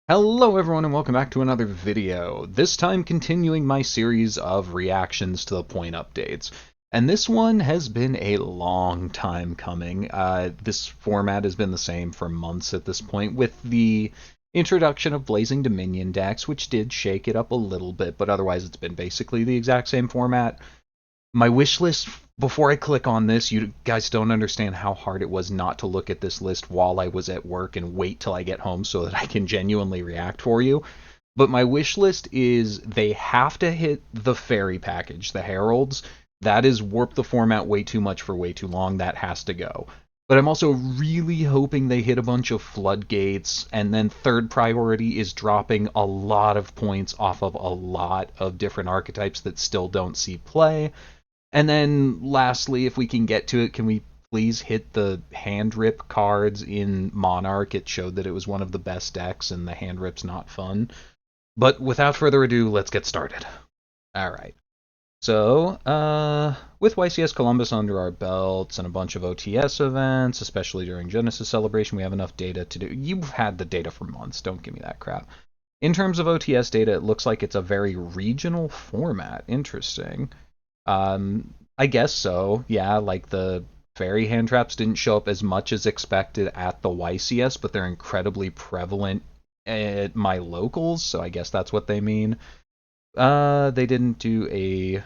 Hello everyone and welcome back to another video, this time continuing my series of reactions to the point updates. And this one has been a long time coming. This format has been the same for months at this point, with the introduction of Blazing Dominion decks, which did shake it up a little bit, but otherwise it's been basically the exact same format. My wish list, before I click on this, you guys don't understand how hard it was not to look at this list while I was at work and wait till I get home so that I can genuinely react for you. But my wish list is they have to hit the fairy package, the heralds. That is warped the format way too much for way too long. That has to go. But I'm also really hoping they hit a bunch of floodgates, and then third priority is dropping a lot of points off of a lot of different archetypes that still don't see play. And then lastly, if we can get to it, can we please hit the hand rip cards in Monarch? It showed that it was one of the best decks, and the hand rip's not fun. But without further ado, let's get started. Alright. So, with YCS Columbus under our belts and a bunch of OTS events, especially during Genesys Celebration, we have enough data to do. You've had the data for months, don't give me that crap. In terms of OTS data, it looks like it's a very regional format. Interesting. I guess so. Yeah, like the fairy hand traps didn't show up as much as expected at the YCS, but they're incredibly prevalent at my locals, so I guess that's what they mean. They didn't do a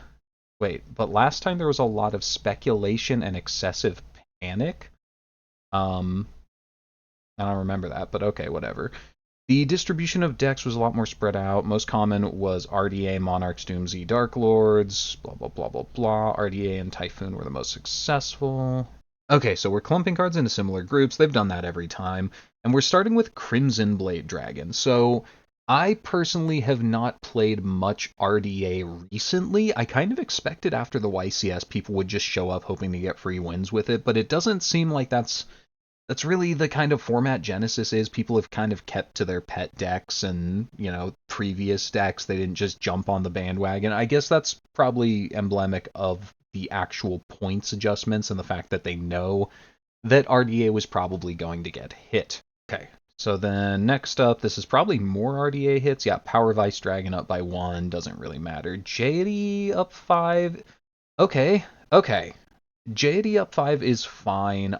wait, but last time there was a lot of speculation and excessive panic. Um, I don't remember that, but okay, whatever. The distribution of decks was a lot more spread out. Most common was RDA, Monarchs, Doomsday, Dark Lords, blah, blah, blah, blah, blah. RDA and Typhoon were the most successful. Okay, so we're clumping cards into similar groups. They've done that every time. And we're starting with Crimson Blade Dragon. So I personally have not played much RDA recently. I kind of expected after the YCS people would just show up hoping to get free wins with it, but it doesn't seem like that's really the kind of format Genesys is. People have kind of kept to their pet decks and, previous decks. They didn't just jump on the bandwagon. I guess that's probably emblematic of the actual points adjustments and the fact that they know that RDA was probably going to get hit. Okay, so then next up, this is probably more RDA hits. Yeah, Power Vice Dragon up by 1, doesn't really matter. Jady up 5. Okay, okay. Jady up 5 is fine.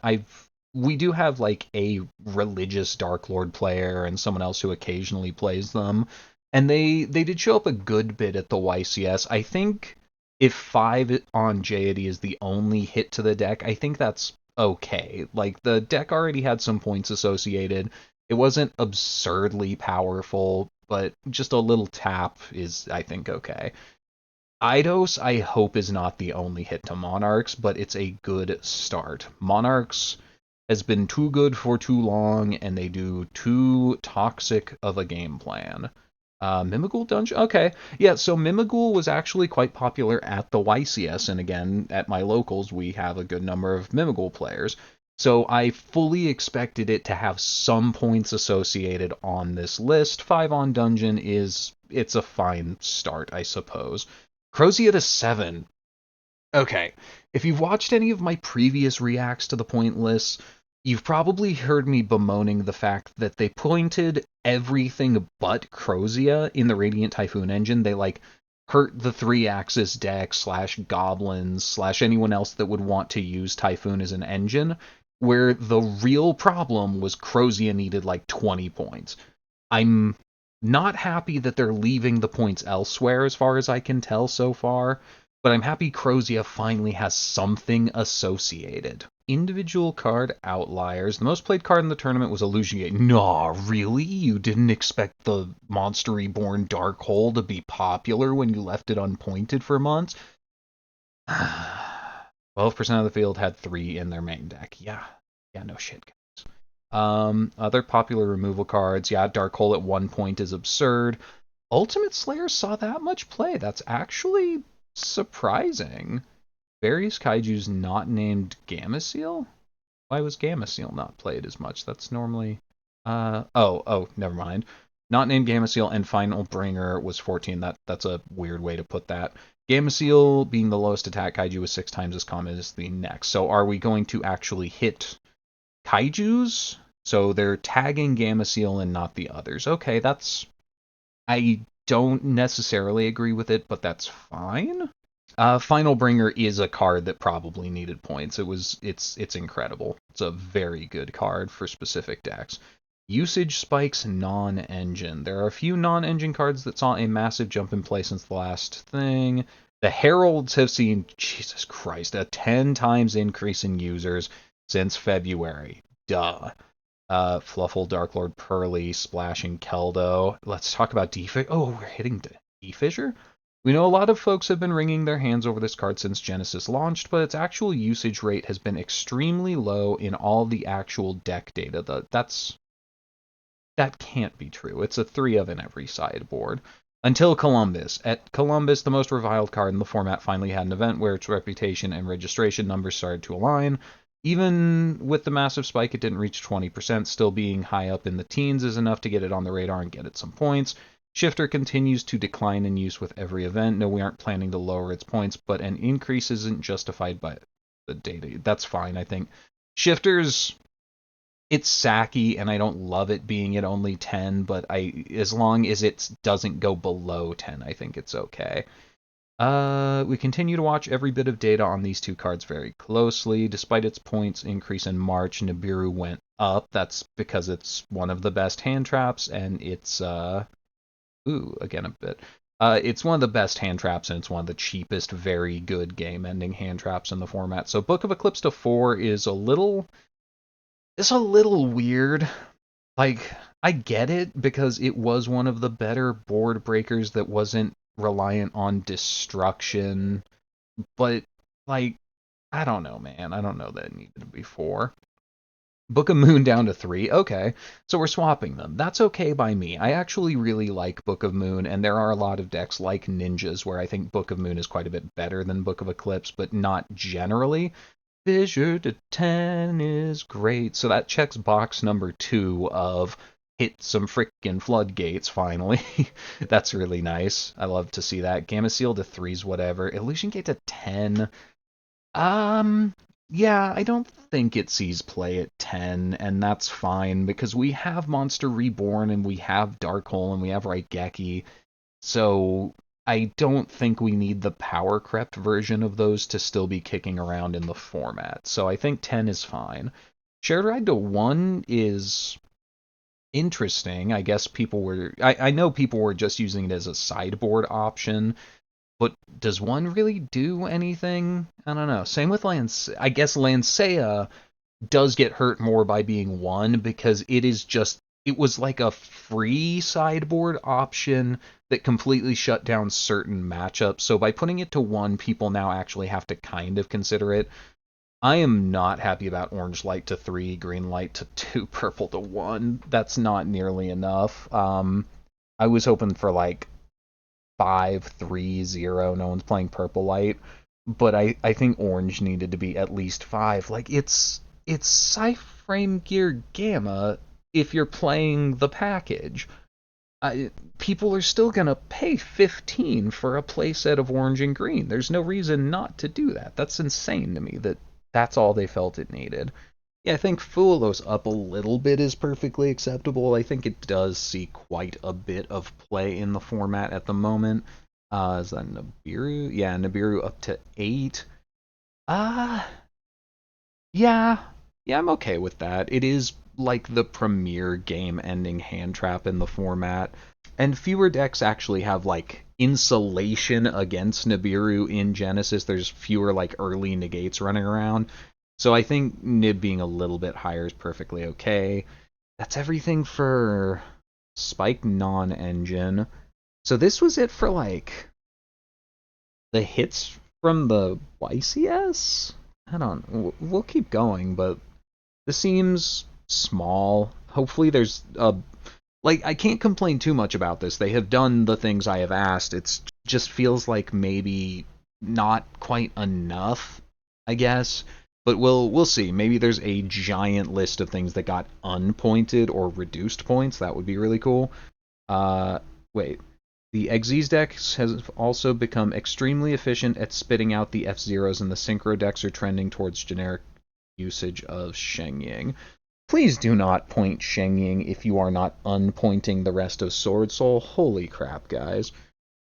We do have like a religious Dark Lord player and someone else who occasionally plays them, and they did show up a good bit at the YCS. I think if 5 on Jady is the only hit to the deck, I think that's okay. Like, the deck already had some points associated. It wasn't absurdly powerful, but just a little tap is, I think, okay. Eidos, I hope, is not the only hit to Monarchs, but it's a good start. Monarchs has been too good for too long, and they do too toxic of a game plan. Mimigul Dungeon? Okay. Yeah, so Mimigul was actually quite popular at the YCS, and again, at my locals, we have a good number of Mimigul players. So I fully expected it to have some points associated on this list. 5 on Dungeon it's a fine start, I suppose. Crozia to 7. Okay, if you've watched any of my previous reacts to the point lists, you've probably heard me bemoaning the fact that they pointed everything but Crozia in the Radiant Typhoon engine. They, hurt the 3-axis deck slash goblins slash anyone else that would want to use Typhoon as an engine, where the real problem was Crozia needed, 20 points. I'm not happy that they're leaving the points elsewhere as far as I can tell so far, but I'm happy Crozia finally has something associated. Individual card outliers. The most played card in the tournament was Illusion Gate. Nah, really? You didn't expect the Monster Reborn Dark Hole to be popular when you left it unpointed for months? 12% of the field had 3 in their main deck. Yeah, no shit, guys. Other popular removal cards. Yeah, Dark Hole at 1 point is absurd. Ultimate Slayer saw that much play. That's actually surprising. Various kaijus not named Gameciel? Why was Gameciel not played as much? That's normally... never mind. Not named Gameciel and Final Bringer was 14. That's a weird way to put that. Gameciel, being the lowest attack kaiju, was 6 times as common as the next. So are we going to actually hit kaijus? So they're tagging Gameciel and not the others. Okay, I don't necessarily agree with it, but that's fine. Final Bringer is a card that probably needed points. It's incredible. It's a very good card for specific decks. Usage spikes non-engine. There are a few non-engine cards that saw a massive jump in play since the last thing. The Heralds have seen, Jesus Christ, a 10 times increase in users since February. Duh. Fluffle, Darklord, Pearly, Splashing, Keldo. Let's talk about D-Fissure. Oh, we're hitting D-Fissure? We know a lot of folks have been wringing their hands over this card since Genesys launched, but its actual usage rate has been extremely low in all the actual deck data. That can't be true. It's a 3 of in every sideboard. Until Columbus. At Columbus, the most reviled card in the format finally had an event where its reputation and registration numbers started to align. Even with the massive spike, it didn't reach 20%. Still being high up in the teens is enough to get it on the radar and get it some points. Shifter continues to decline in use with every event. No, we aren't planning to lower its points, but an increase isn't justified by the data. That's fine, I think. Shifters, it's sacky, and I don't love it being at only 10, but as long as it doesn't go below 10, I think it's okay. We continue to watch every bit of data on these two cards very closely. Despite its points increase in March, Nibiru went up. That's because it's one of the best hand traps, and it's, again a bit. It's one of the best hand traps, and it's one of the cheapest, very good game-ending hand traps in the format. So Book of Eclipse to 4 is it's a little weird. Like, I get it, because it was one of the better board breakers that wasn't reliant on destruction, but, like, I don't know, man. I don't know that it needed to be 4. Book of Moon down to 3. Okay, so we're swapping them. That's okay by me. I actually really like Book of Moon, and there are a lot of decks like Ninjas where I think Book of Moon is quite a bit better than Book of Eclipse, but not generally. Fissure to 10 is great. So that checks box number 2 of hit some frickin' floodgates, finally. That's really nice. I love to see that. Gameciel to 3's whatever. Illusion Gate to 10. Yeah, I don't think it sees play at 10, and that's fine, because we have Monster Reborn, and we have Darkhole, and we have Raigeki, so I don't think we need the power crept version of those to still be kicking around in the format. So I think 10 is fine. Shared Ride to 1 is interesting. I guess I know people were just using it as a sideboard option, but does 1 really do anything? I don't know. Same with I guess Lancea does get hurt more by being 1, because it was like a free sideboard option that completely shut down certain matchups. So by putting it to 1, people now actually have to kind of consider it. I am not happy about Orange Light to 3, Green Light to 2, Purple to 1. That's not nearly enough. I was hoping for like 5-3-0. No one's playing Purple Light, but I think Orange needed to be at least 5. Like, it's Cyframe Gear Gamma if you're playing the package. People are still going to pay 15 for a playset of Orange and Green. There's no reason not to do that. That's insane to me that's all they felt it needed. Yeah, I think Fuelos up a little bit is perfectly acceptable. I think it does see quite a bit of play in the format at the moment. Is that Nibiru? Yeah, Nibiru up to 8. Uh, yeah. Yeah, I'm okay with that. It is like the premier game-ending hand trap in the format. And fewer decks actually have, like, insulation against Nibiru in Genesys. There's fewer, like, early negates running around. So I think Nib being a little bit higher is perfectly okay. That's everything for Spike non-engine. So this was it for, like, the hits from the YCS? I don't. We'll keep going, but this seems small. Hopefully there's a... Like, I can't complain too much about this. They have done the things I have asked. It just feels like maybe not quite enough, I guess. But we'll see. Maybe there's a giant list of things that got unpointed or reduced points. That would be really cool. Wait. The Xyz decks has also become extremely efficient at spitting out the F-Zeros, and the Synchro decks are trending towards generic usage of Shenying. Please do not point Sheng Ying if you are not unpointing the rest of Sword Soul. Holy crap, guys.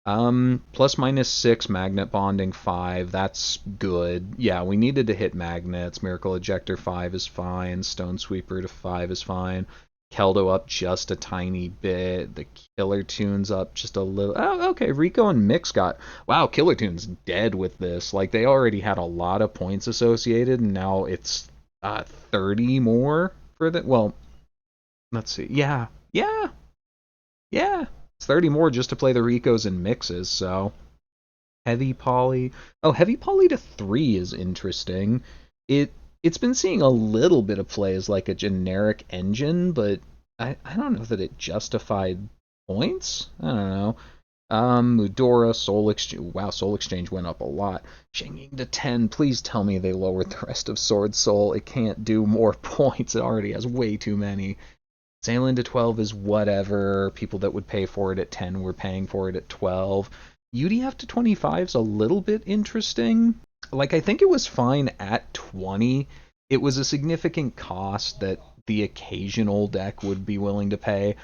Plus minus 6, magnet bonding 5, that's good. Yeah, we needed to hit magnets. Miracle Ejector 5 is fine. Stone Sweeper to 5 is fine. Keldo up just a tiny bit. The Killer Tune's up just a little. Oh, okay. Rico and Mix got. Wow, Killer Tune's dead with this. Like, they already had a lot of points associated, and now it's 30 more for the. Well, let's see. Yeah. Yeah. Yeah. It's 30 more just to play the Ricos and Mixes, so. Heavy Poly. Oh, Heavy Poly to 3 is interesting. It it's been seeing a little bit of play as like a generic engine, but I don't know that it justified points. I don't know. Mudora, Soul Exchange. Wow, Soul Exchange went up a lot. Shinging to 10. Please tell me they lowered the rest of Sword Soul. It can't do more points. It already has way too many. Sailing to 12 is whatever. People that would pay for it at 10 were paying for it at 12. UDF to 25 is a little bit interesting. Like, I think it was fine at 20. It was a significant cost that the occasional deck would be willing to pay.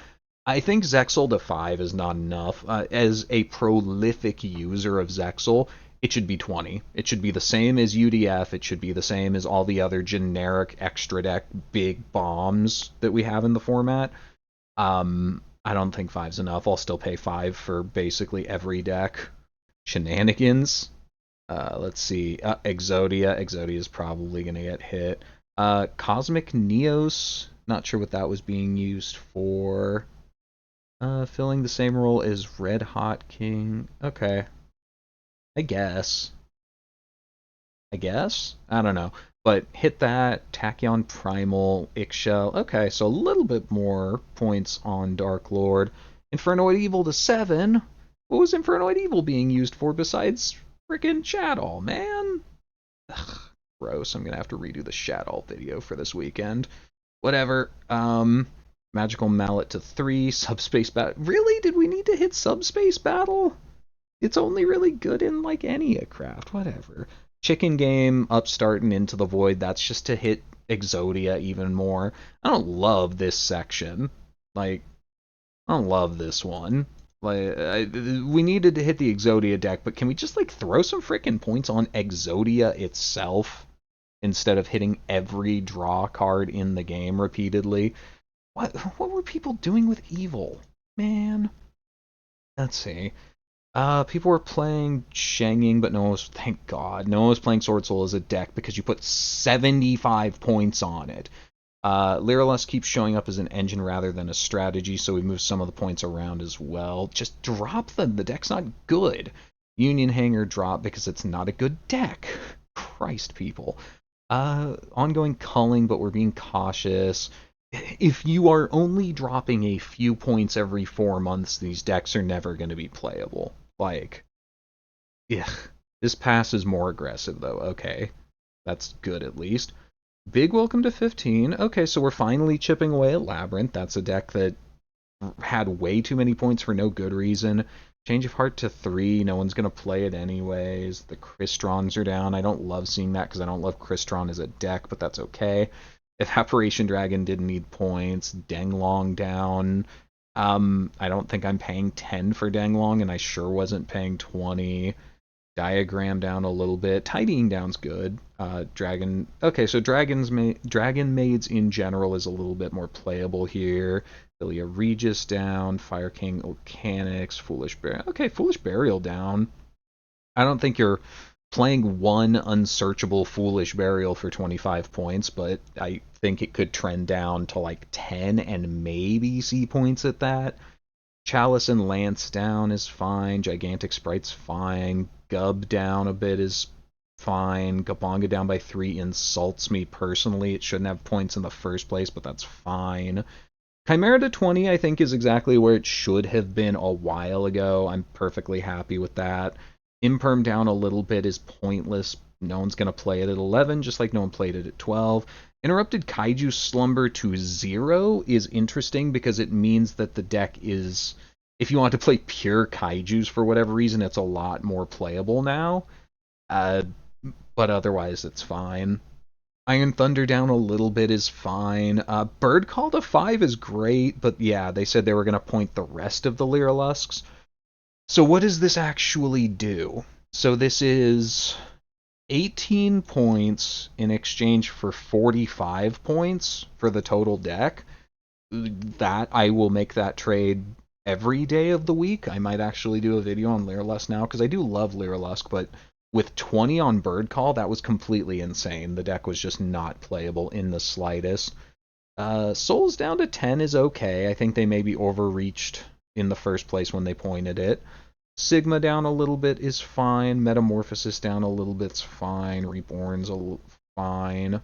I think Zexal to 5 is not enough. As a prolific user of Zexal, it should be 20. It should be the same as UDF. It should be the same as all the other generic extra deck big bombs that we have in the format. I don't think 5's enough. I'll still pay 5 for basically every deck. Shenanigans. Let's see. Exodia. Exodia is probably going to get hit. Cosmic Neos. Not sure what that was being used for. Filling the same role as Red Hot King. Okay. I guess. I guess? I don't know. But hit that, Tachyon Primal, Ixchel. Okay, so a little bit more points on Dark Lord. Infernoid Evil to 7. What was Infernoid Evil being used for besides frickin' Shadow, man? Ugh, gross. I'm gonna have to redo the Shadow video for this weekend. Whatever. Magical Mallet to 3. Subspace Battle. Really? Did we need to hit Subspace Battle? It's only really good in, like, Enneacraft. Whatever. Chicken Game, Upstart, and Into the Void. That's just to hit Exodia even more. I don't love this section. Like, I don't love this one. Like, we needed to hit the Exodia deck, but can we just, like, throw some freaking points on Exodia itself instead of hitting every draw card in the game repeatedly? What were people doing with Evil? Man. Let's see. People were playing Shenging, but no one was, thank God, no one was playing Sword Soul as a deck because you put 75 points on it. Lyralus keeps showing up as an engine rather than a strategy, so we move some of the points around as well. Just drop them. The deck's not good. Union Hanger drop because it's not a good deck. Christ, people. Ongoing culling, but we're being cautious. If you are only dropping a few points every 4 months, these decks are never going to be playable. Like, yeah, this pass is more aggressive, though. Okay, that's good at least. Big welcome to 15. Okay, so we're finally chipping away at Labyrinth. That's a deck that had way too many points for no good reason. Change of Heart to 3. No one's going to play it anyways. The Cristrons are down. I don't love seeing that because I don't love Crystron as a deck, but that's okay. Evaporation Dragon didn't need points. Denglong down. I don't think I'm paying 10 for Denglong, and I sure wasn't paying 20. Diagram down a little bit. Tidying down's good. Dragon. Okay, so Dragon Maids in general is a little bit more playable here. Ilia Regis down. Fire King Volcanics. Foolish Burial. Okay, Foolish Burial down. I don't think you're playing one unsearchable Foolish Burial for 25 points, but I think it could trend down to like 10 and maybe see points at that. Chalice and Lance down is fine. Gigantic Sprite's fine. Gub down a bit is fine. Gabonga down by 3 insults me personally. It shouldn't have points in the first place, but that's fine. Chimera to 20, I think, is exactly where it should have been a while ago. I'm perfectly happy with that. Imperm down a little bit is pointless. No one's going to play it at 11, just like no one played it at 12. Interrupted Kaiju Slumber to 0 is interesting because it means that the deck is, if you want to play pure Kaijus for whatever reason, it's a lot more playable now. But otherwise, it's fine. Iron Thunder down a little bit is fine. Bird Call to 5 is great, but yeah, they said they were going to point the rest of the Lyrilusks. So what does this actually do? So this is 18 points in exchange for 45 points for the total deck. That I will make that trade every day of the week. I might actually do a video on Lyrilusk now because I do love Lyrilusk, but with 20 on Bird Call, that was completely insane. The deck was just not playable in the slightest. Souls down to 10 is okay. I think they maybe overreached in the first place when they pointed it. Sigma down a little bit is fine. Metamorphosis down a little bit's fine. Reborn's fine.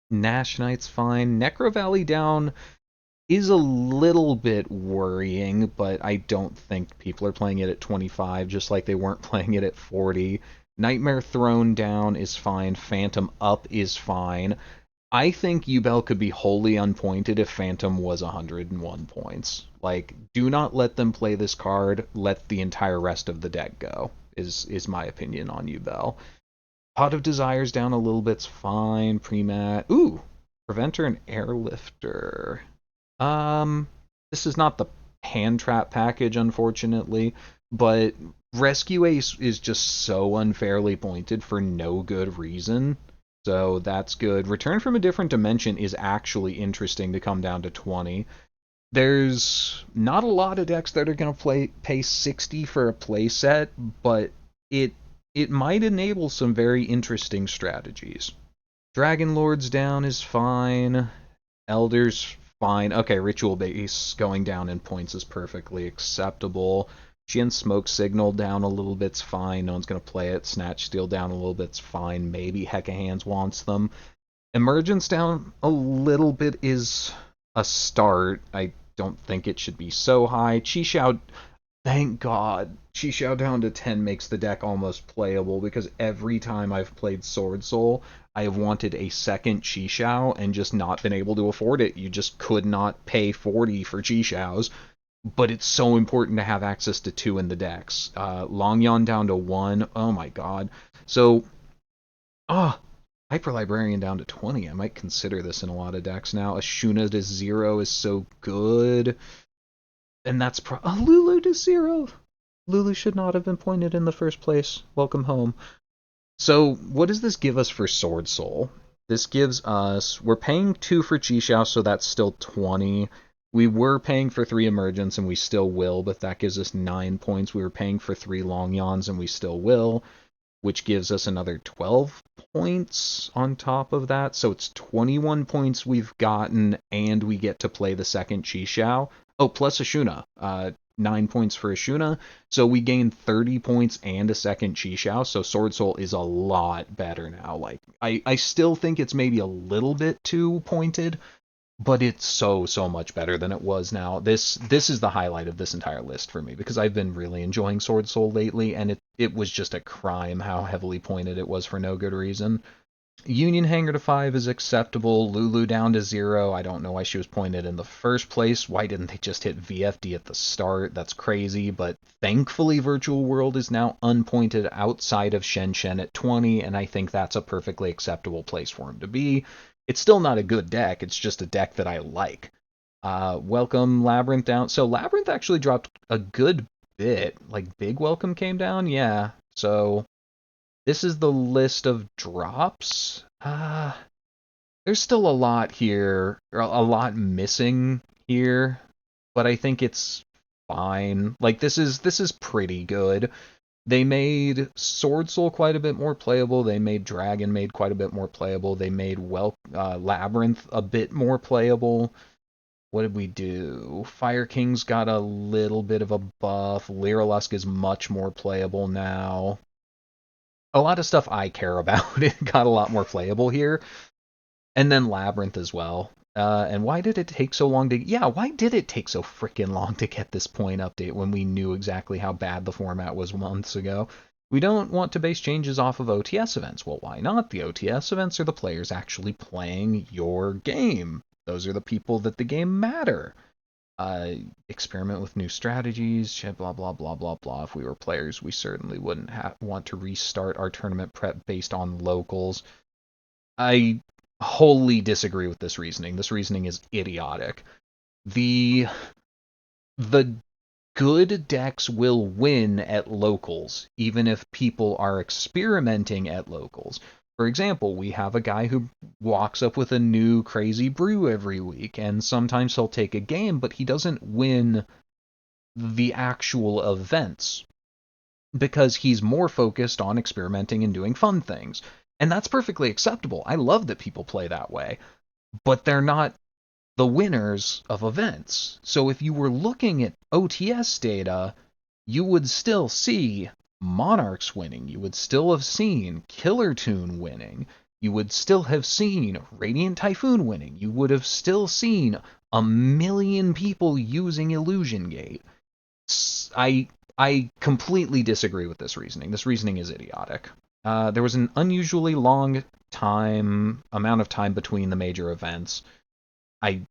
Nash Knight's fine. Necro Valley down is a little bit worrying, but I don't think people are playing it at 25, just like they weren't playing it at 40. Nightmare Throne down is fine. Phantom up is fine. I think Ubel could be wholly unpointed if Phantom was 101 points. Like, do not let them play this card. Let the entire rest of the deck go, is my opinion on Ubel. Pot of Desires down a little bit's fine. Premat. Ooh, Preventer and Airlifter. Um, this is not the hand trap package, unfortunately, but Rescue Ace is just so unfairly pointed for no good reason. So that's good. Return from a Different Dimension is actually interesting to come down to 20. There's not a lot of decks that are going to pay 60 for a playset, but it it might enable some very interesting strategies. Dragon Lord's down is fine. Elder's fine. Okay, Ritual Base going down in points is perfectly acceptable. Jin Smoke Signal down a little bit's fine. No one's going to play it. Snatch Steel down a little bit's fine. Maybe Hecka Hands wants them. Emergence down a little bit is a start. I don't think it should be so high. Chi thank God. Chi down to 10 makes the deck almost playable because every time I've played Sword Soul, I have wanted a second Chi and just not been able to afford it. You just could not pay 40 for Chi, but it's so important to have access to two in the decks. Long Yon down to 1. Oh my God. So, ah, Hyper Librarian down to 20. I might consider this in a lot of decks now. Ashuna to 0 is so good. And that's Lulu to 0. Lulu should not have been pointed in the first place. Welcome home. So, what does this give us for Sword Soul? This gives us, we're paying 2 for Chi, so that's still 20. We were paying for 3 Emergence, and we still will, but that gives us 9 points. We were paying for 3 Long Yawns, and we still will, which gives us another 12 points on top of that. So it's 21 points we've gotten, and we get to play the second Chi. Oh, plus Ashuna. 9 points for Ashuna. So we gain 30 points and a second Chi. So Sword Soul is a lot better now. Like, I still think it's maybe a little bit too pointed, but it's so much better than it was now. This is the highlight of this entire list for me because I've been really enjoying Sword Soul lately, and it was just a crime how heavily pointed it was for no good reason. Union Hanger to 5 is acceptable. Lulu down to 0. I don't know why she was pointed in the first place. Why didn't they just hit VFD at the start? That's crazy, but thankfully Virtual World is now unpointed outside of Shen Shen at 20, and I think that's a perfectly acceptable place for him to be. It's still not a good deck, it's just a deck that I like. Welcome Labyrinth down. So Labyrinth actually dropped a good bit. Like, Big Welcome came down? Yeah. So this is the list of drops. There's still a lot here, a lot missing here, but I think it's fine. Like, this is pretty good. They made Sword Soul quite a bit more playable. They made Dragon made quite a bit more playable. They made Labyrinth a bit more playable. What did we do? Fire King's got a little bit of a buff. Lyrilusk is much more playable now. A lot of stuff I care about it got a lot more playable here. And then Labyrinth as well. And why did it take so long to... Yeah, why did it take so freaking long to get this point update when we knew exactly how bad the format was months ago? We don't want to base changes off of OTS events. Well, why not? The OTS events are the players actually playing your game. Those are the people that the game matter. Experiment with new strategies, blah, blah, blah, blah, blah. If we were players, we certainly wouldn't want to restart our tournament prep based on locals. I wholly disagree with this reasoning. This reasoning is idiotic. The the good decks will win at locals, even if people are experimenting at locals. For example, we have a guy who walks up with a new crazy brew every week, and sometimes he'll take a game, but he doesn't win the actual events because he's more focused on experimenting and doing fun things. And that's perfectly acceptable. I love that people play that way, but they're not the winners of events. So if you were looking at OTS data, you would still see Monarchs winning. You would still have seen Killer Tune winning. You would still have seen Radiant Typhoon winning. You would have still seen a million people using Illusion Gate. I I completely disagree with this reasoning. This reasoning is idiotic. There was an unusually long amount of time between the major events. I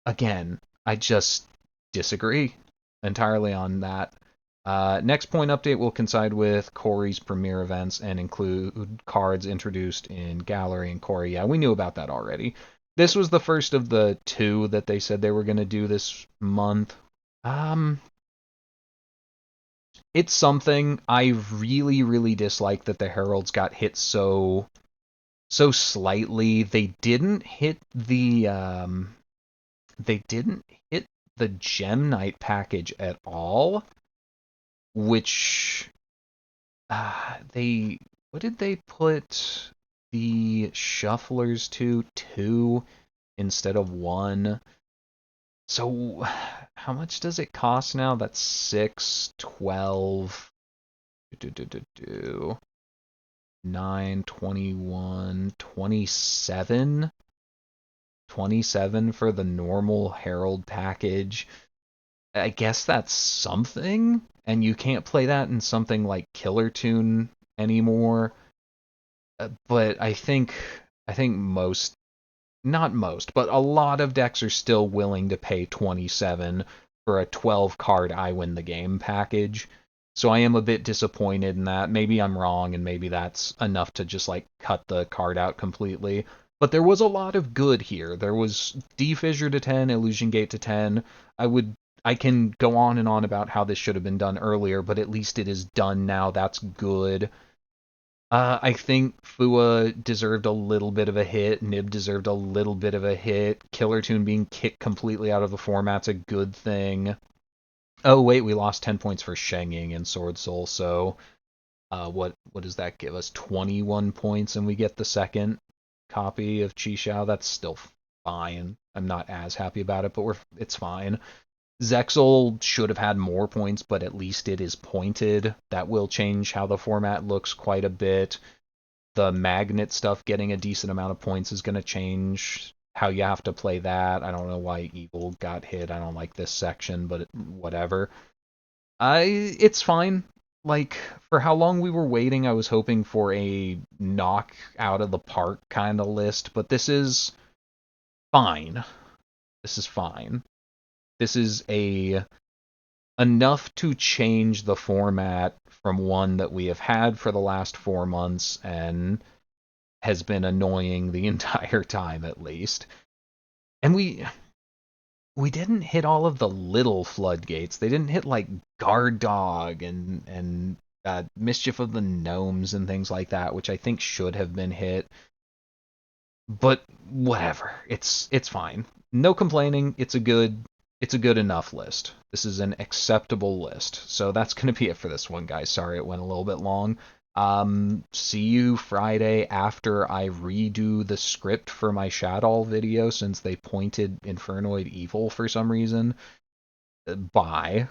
again, I just disagree entirely on that. Next point update will coincide with Corey's premiere events and include cards introduced in Gallery and Corey. Yeah, we knew about that already. This was the first of the two that they said they were going to do this month. Um, it's something. I really, really dislike that the Heralds got hit so slightly. They didn't hit the Gem Knight package at all, which they what did they put the shufflers to? Two instead of one. So how much does it cost now? That's 6, 12, 9, 21, 27. 27 for the normal Herald package. I guess that's something, and you can't play that in something like Killer Tune anymore. But I think most, not most, but a lot of decks are still willing to pay 27 for a 12 card I win the game package. So I am a bit disappointed in that. Maybe I'm wrong, and maybe that's enough to just like cut the card out completely. But there was a lot of good here. There was D-Fissure to 10, Illusion Gate to 10. I can go on and on about how this should have been done earlier, but at least it is done now. That's good. I think Fua deserved a little bit of a hit. Nib deserved a little bit of a hit. Killer Tune being kicked completely out of the format's a good thing. Oh wait, we lost 10 points for Sheng Ying and Sword Soul, so what does that give us? 21 points, and we get the second copy of Chi Xiao. That's still fine. I'm not as happy about it, but it's fine. Zexal should have had more points, but at least it is pointed. That will change how the format looks quite a bit. The magnet stuff getting a decent amount of points is going to change how you have to play that. I don't know why Evil got hit. I don't like this section, but whatever. It's fine. Like, for how long we were waiting, I was hoping for a knock out of the park kind of list, but this is fine. This is fine. This is enough to change the format from one that we have had for the last 4 months and has been annoying the entire time at least. And we didn't hit all of the little floodgates. They didn't hit like Guard Dog and Mischief of the Gnomes and things like that, which I think should have been hit. But whatever, it's fine. No complaining. It's a good enough list. This is an acceptable list. So that's going to be it for this one, guys. Sorry it went a little bit long. See you Friday after I redo the script for my Shadow video since they pointed Infernoid evil for some reason. Bye.